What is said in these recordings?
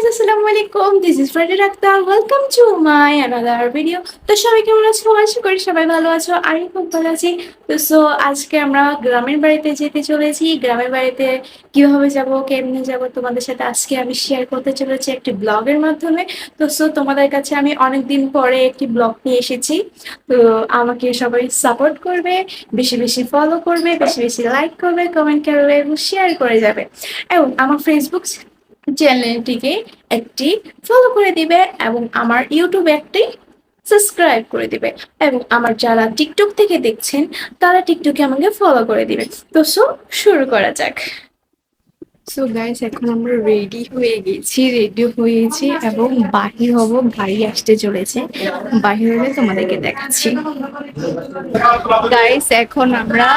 Guys, আসসালামু আলাইকুম। This is Friday Rakta. Welcome to my another video. তো সবাই কেমন আছো? আশা করি সবাই ভালো আছো। আমি খুব ভালো আছি। তো আজকে আমরা গ্রামের বাড়িতে যেতে চলেছি। গ্রামের বাড়িতে কিভাবে যাব, কেমনে যাব, তোমাদের সাথে আজকে আমি শেয়ার করতে চলেছি একটি ব্লগের মাধ্যমে। তোমাদের কাছে আমি অনেকদিন পরে একটি ব্লগ নিয়ে এসেছি। তো আমাকে সবাই সাপোর্ট করবে, বেশি বেশি ফলো করবে, বেশি বেশি লাইক করবে, কমেন্ট করবে এবং শেয়ার করে যাবে। এবং আমার ফেসবুক চ্যানেলটিকে একটি ফলো করে দিবে এবং আমার ইউটিউবে একটি সাবস্ক্রাইব করে দিবে। এবং আমার যারা টিকটক থেকে দেখছেন তারা টিকটকে আমাকে ফলো করে দিবে। শুরু করা যাক। সো গাইস, এখন আমরা রেডি হয়েছি এবং বাহির হব। গাড়ি আসতে চলেছে, বাহির হলে তোমাদেরকে দেখাচ্ছি। গাইস, এখন আমরা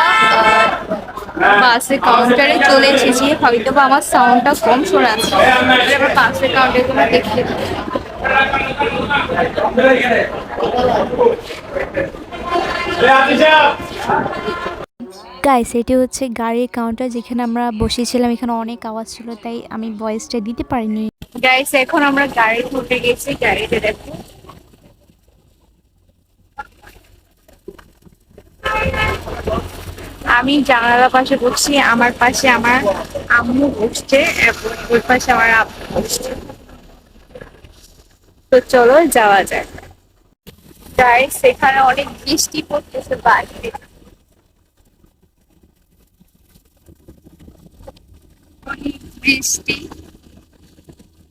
বাসের কাউন্টারে চলে এসেছি। হয়তো বা আমার সাউন্ডটা কম শোনাচ্ছে। এবার বাসের কাউন্টারে তোমরা দেখিয়ে দিই। গাইস, এটি হচ্ছে গাড়ির কাউন্টার যেখানে আমরা বসেছিলাম। এখানে অনেক আওয়াজ ছিল, তাই আমি ভয়েসটা দিতে পারিনি। গাইস, এখন আমরা গাড়িতে উঠে গেছি। গাড়িতে দেখো, আমি জানালা পাশে বসছি, আমার পাশে আমার আম্মু বসছে এবং ওই পাশে আমার আব্বু বসছে। তো চলো যাওয়া যাক। গাইস, এখানে অনেক বৃষ্টি পড়তেছে বাইরে। অনেক বৃষ্টি।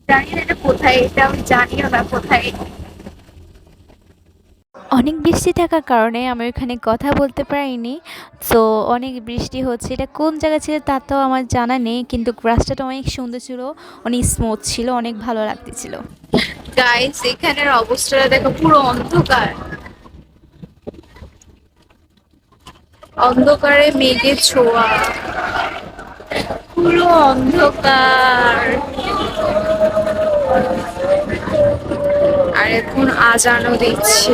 জানি না এটা কোথায়, এটা আমি জানিও না কোথায়। অনেক বৃষ্টি থাকার কারণে আমি ওখানে কথা বলতে পারিনি। সো অনেক বৃষ্টি হচ্ছে, এটা কোন জায়গা ছিল তা তো আমার জানা নেই, কিন্তু রাস্তাটা অনেক সুন্দর ছিল, অনেক স্মুথ ছিল, অনেক ভালো লাগতেছিল। গাইস, এখানের অবস্থাটা দেখো, পুরো অন্ধকার। অন্ধকারে মেঘের ছোঁয়া, পুরো অন্ধকার। আর এখন আজানও দিচ্ছে।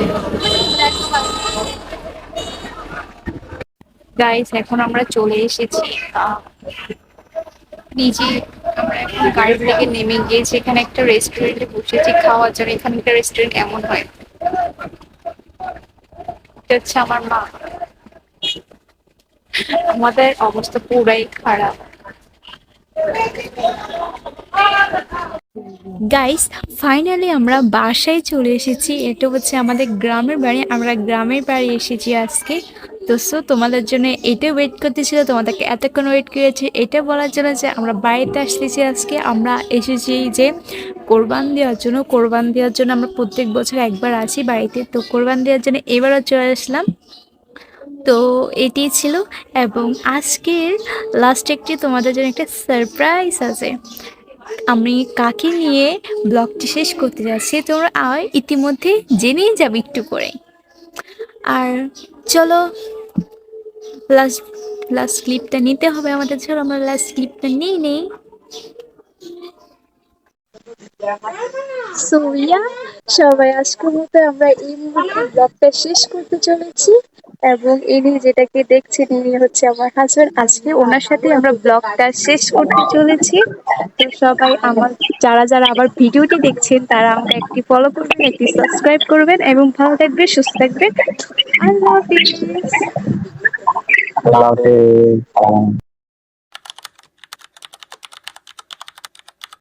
গাইস, এখন আমরা চলে এসেছি নিচে। আমরা এখন গাড়ি থেকে নেমে গিয়েছি, এখানে একটা রেস্টুরেন্টে বসেছি খাওয়ার জন্য। এখানকার রেস্টুরেন্ট এমন হয়। এটা হচ্ছে আমার মা। আমাদের অবস্থা পুরাই খারাপ। গাইস, ফাইনালি আমরা বাসায় চলে এসেছি। এটা হচ্ছে আমাদের গ্রামের বাড়ি। আমরা গ্রামের বাড়ি এসেছি আজকে। তোমাদের জন্য এটা ওয়েট করতেছিল, তোমাদেরকে এতক্ষণ ওয়েট করেছি এটা বলার জন্য যে আমরা বাড়িতে আসতেছি। আজকে আমরা এসেছি যে কোরবান দেওয়ার জন্য। কোরবান দেওয়ার জন্য আমরা প্রত্যেক বছর একবার আসি বাড়িতে, তো কোরবান দেওয়ার জন্য এবারও চলে আসলাম। তো এটি ছিল, এবং আজকের লাস্ট একটি তোমাদের জন্য একটা সারপ্রাইজ আছে। আমি কাকে নিয়ে ব্লগটি শেষ করতে যাচ্ছি তোমরা ইতিমধ্যে জেনেই যাবে একটু করে। আর চলো, লাস্ট লাস্ট ক্লিপটা নিতে হবে আমাদের। চলো আমরা লাস্ট ক্লিপটা নিই নেই। সো ইয়া, সবাই আজকের মতো আমরা এই মুহূর্তে ব্লগটা শেষ করতে চলেছি। এবং ইনি যেটাকে দেখছেন ইনি হচ্ছে আমার হাজবেন্ড। আজকে ওনার সাথে আমরা ব্লগটা শেষ করতে চলেছি। তো সবাই আমার যারা যারা আবার ভিডিওটি দেখছেন তারা আমাকে একটি ফলো করবেন, একটি সাবস্ক্রাইব করবেন এবং ভালো থাকবেন, সুস্থ থাকবেন। আল্লাহ হাফিজ। আল্লাহ হাফেজ।